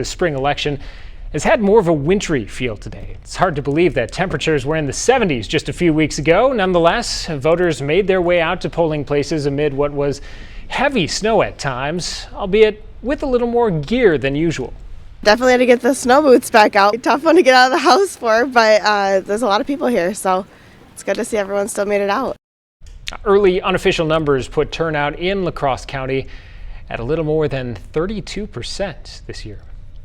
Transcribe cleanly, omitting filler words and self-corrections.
The spring election has had more of a wintry feel today. It's hard to believe that temperatures were in the 70s just a few weeks ago. Nonetheless, voters made their way out to polling places amid what was heavy snow at times, albeit with a little more gear than usual. Definitely had to get the snow boots back out. Tough one to get out of the house for, but there's a lot of people here, so it's good to see everyone still made it out. Early unofficial numbers put turnout in La Crosse County at a little more than 32% this year.